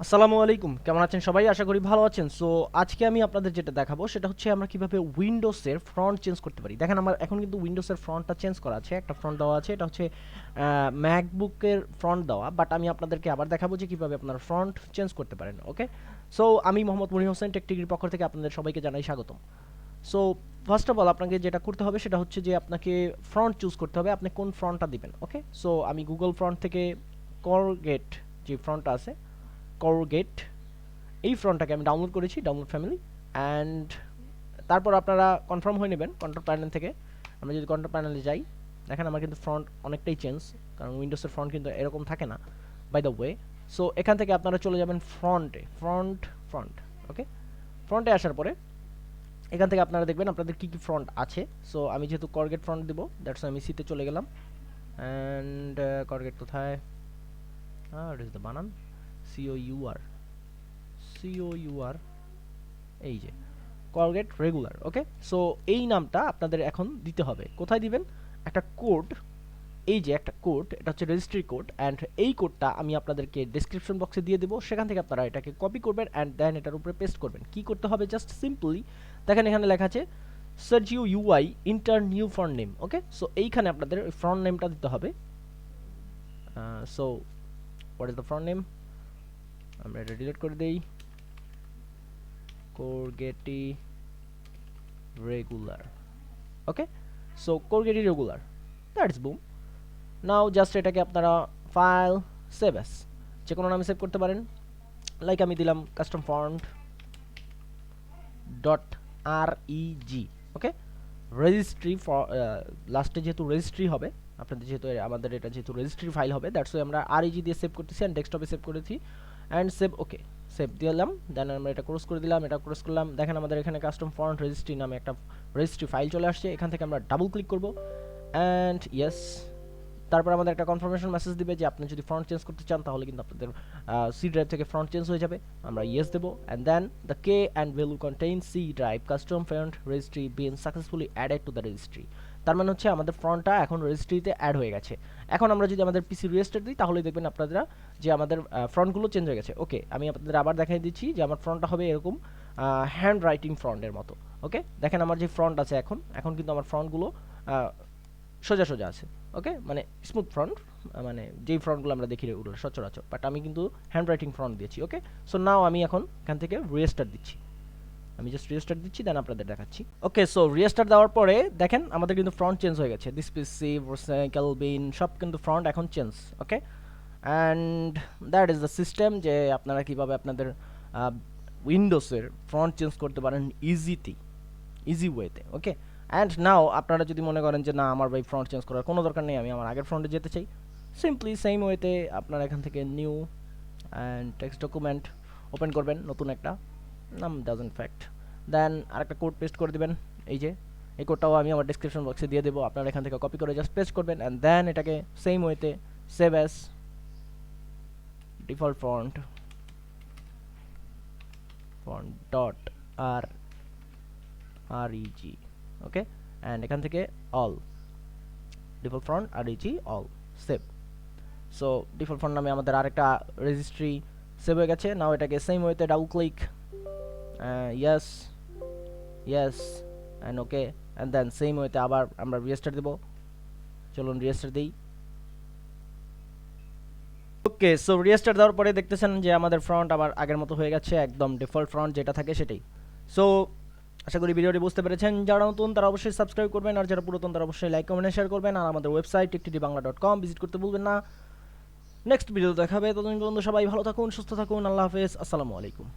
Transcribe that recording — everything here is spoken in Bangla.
আসসালামু আলাইকুম, কেমন আছেন সবাই? আশা করি ভালো আছেন। সো আজকে আমি আপনাদের যেটা দেখাবো সেটা হচ্ছে আমরা কিভাবে উইন্ডোজের ফ্রন্ট চেঞ্জ করতে পারি। দেখেন আমার এখন কিন্তু উইন্ডোজের ফ্রন্টটা চেঞ্জ করা আছে, একটা ফ্রন্ট দেওয়া আছে, এটা হচ্ছে ম্যাকবুকের ফ্রন্ট দেওয়া, বাট আমি আপনাদেরকে আবার দেখাবো যে কিভাবে আপনারা ফ্রন্ট চেঞ্জ করতে পারেন। ওকে, সো আমি মোহাম্মদ মনির হোসেন টেক টিভির পক্ষ থেকে আপনাদের সবাইকে জানাই স্বাগতম। সো ফার্স্ট অফ অল আপনাকে যেটা করতে হবে সেটা হচ্ছে যে আপনাকে ফ্রন্ট চুজ করতে হবে, আপনি কোন ফ্রন্টটা দিবেন। ওকে, সো আমি গুগল ফ্রন্ট থেকে করগেট যে ফ্রন্টটা আছে, করগেট এই ফ্রন্টটাকে আমি ডাউনলোড করেছি, ডাউনলোড ফ্যামিলি। অ্যান্ড তারপর আপনারা কনফার্ম হয়ে নেবেন কন্ট্রোল প্যানেল থেকে। আমরা যদি কন্ট্রোল প্যানেলে যাই, দেখেন আমার কিন্তু ফ্রন্ট অনেকটাই চেঞ্জ, কারণ উইন্ডোজের ফ্রন্ট কিন্তু এরকম থাকে না, বাই দ্য ওয়ে। সো এখান থেকে আপনারা চলে যাবেন ফ্রন্টে, ফ্রন্ট। ওকে, ফ্রন্টে আসার পরে এখান থেকে আপনারা দেখবেন আপনাদের কী কী ফ্রন্ট আছে। সো আমি যেহেতু করগেট ফ্রন্ট দেবো, দ্যাটস আমি সিতে চলে গেলাম। অ্যান্ড করগেট কোথায়? ইট ইজ দ্য বানান COUR, এই যে করগেট রেগুলার। ওকে, সো এই নামটা আপনাদের এখন দিতে হবে। কোথায় দিবেন? একটা কোড, এই যে একটা কোড, এটা হচ্ছে রেজিস্ট্রি কোড, অ্যান্ড এই কোডটা আমি আপনাদেরকে ডেসক্রিপশন বক্সে দিয়ে দেবো। সেখান থেকে আপনারা এটাকে কপি করবেন অ্যান্ড দেন এটার উপরে পেস্ট করবেন। কি করতে হবে? জাস্ট সিম্পলি দেখেন এখানে লেখা আছে Segoe UI enter new font name. Okay, so এইখানে আপনাদের ওই ফ্রন্ট নেমটা দিতে হবে। So what is the front name? আমরা এটা ডিলিট করে দেই, Courgette regular. Okay, so Courgette regular, that's boom. Now just এটাকে আপনারা ফাইল সেভ অ্যাস যে কোনো নামে সেভ করতে পারেন। লাইক আমি দিলাম custom font dot REG। Okay, registry for লাস্টে যেহেতু রেজিস্ট্রি হবে আপনাদের, যেহেতু আমাদের এটা যেহেতু রেজিস্ট্রি ফাইল হবে, দ্যাটস ওয়াই আমরা REG দিয়ে সেভ করতেছি অ্যান্ড ডেস্কটপে সেভ করেছি অ্যান্ড সেভ। ওকে, সেভ দিলাম, দেন আমরা এটা ক্লোজ করে দিলাম, এটা ক্লোজ করলাম। দেখেন আমাদের এখানে কাস্টম ফন্ট রেজিস্ট্রি নামে একটা রেজিস্ট্রি ফাইল চলে আসছে। এখান থেকে আমরা ডাবল ক্লিক করব অ্যান্ড ইয়েস, তারপর আমাদের একটা কনফার্মেশন মেসেজ দিবে যে আপনি যদি ফ্রন্ট চেঞ্জ করতে চান তাহলে কিন্তু আপনাদের সি ড্রাইভ থেকে ফ্রন্ট চেঞ্জ হয়ে যাবে। আমরা ইয়েস দেবো and then the key and value contain C drive custom font registry been successfully added to the registry. তার মানে হচ্ছে আমাদের ফ্রন্টটা এখন রেজিস্ট্রিতে অ্যাড হয়ে গেছে। এখন আমরা যদি আমাদের পিসি রিস্টার্ট দিই তাহলে দেখবেন আপনারা যে আমাদের ফ্রন্টগুলো চেঞ্জ হয়ে গেছে। ওকে, আমি আপনাদের আবার দেখাই দিচ্ছি যে আমার ফ্রন্টটা হবে এরকম হ্যান্ড রাইটিং ফ্রন্টের মতো। ওকে, দেখেন আমার যে ফ্রন্ট আছে এখন এখন কিন্তু আমার ফ্রন্টগুলো সোজা সোজা আছে। ওকে, মানে স্মুথ ফ্রন্ট, মানে যেই ফ্রন্টগুলো আমরা দেখি ওগুলো সচরাচর, বাট আমি কিন্তু হ্যান্ড রাইটিং ফ্রন্ট দিয়েছি। ওকে, সো নাও আমি এখন এখান থেকে রিস্টার্ট দিচ্ছি, আমি জাস্ট রিস্টার্ট দিচ্ছি, দেন আপনাদের দেখাচ্ছি। ওকে, সো রিস্টার্ট দেওয়ার পরে দেখেন আমাদের কিন্তু ফ্রন্ট চেঞ্জ হয়ে গেছে, দিস পিসি সাইকেল বিন সব কিন্তু ফ্রন্ট এখন change. Okay, and that is the system যে আপনারা কীভাবে আপনাদের উইন্ডোজের ফ্রন্ট চেঞ্জ করতে পারেন ইজি ওয়েতে। ওকে, অ্যান্ড নাও আপনারা যদি মনে করেন যে না আমার ভাই ফ্রন্ট চেঞ্জ করার কোনো দরকার নেই, আমি আমার আগের ফ্রন্টে যেতে চাই, সিম্পলি সেম ওয়েতে আপনারা এখান থেকে new and text document open করবেন, নতুন একটা নাম ডাজেন্ট ফ্যাক্ট, দেন আরেকটা কোড পেস্ট করে দেবেন। এই যে এই কোডটাও আমি আমার ডিসক্রিপশন বক্সে দিয়ে দেবো, আপনারা এখান থেকে কপি করে জাস্ট পেস্ট করবেন অ্যান্ড দেন এটাকে সেম ওয়েতে save as default font dot REG। Okay, and এখান থেকে all default font REG all save. So default font নামে আমাদের আরেকটা রেজিস্ট্রি সেভ হয়ে গেছে। নাও এটাকে সেম ওয়েতে double click, yes yes and okay, and then same ওয়েতে আবার আমরা রিস্টার্ট দেবো। চলুন রিস্টার্ট দিই। ওকে, সো রিস্টার্ট দেওয়ার পরে দেখতেছেন যে আমাদের ফ্রন্ট আবার আগের মতো হয়ে গেছে, একদম ডিফল্ট ফ্রন্ট যেটা থাকে সেটাই। সো আশা করি ভিডিওটি বুঝতে পেরেছেন। যারা নতুন তারা অবশ্যই সাবস্ক্রাইব করবেন, আর যারা পুরাতন তারা অবশ্যই লাইক কমেন্ট শেয়ার করবেন, আর আমাদের ওয়েবসাইট ttdbangla.com ভিজিট করতে ভুলবেন না। নেক্সট ভিডিও দেখাবে, ততদিন পর্যন্ত সবাই ভালো থাকুন, সুস্থ থাকুন, আল্লাহ হাফেজ, আসসালামু আলাইকুম।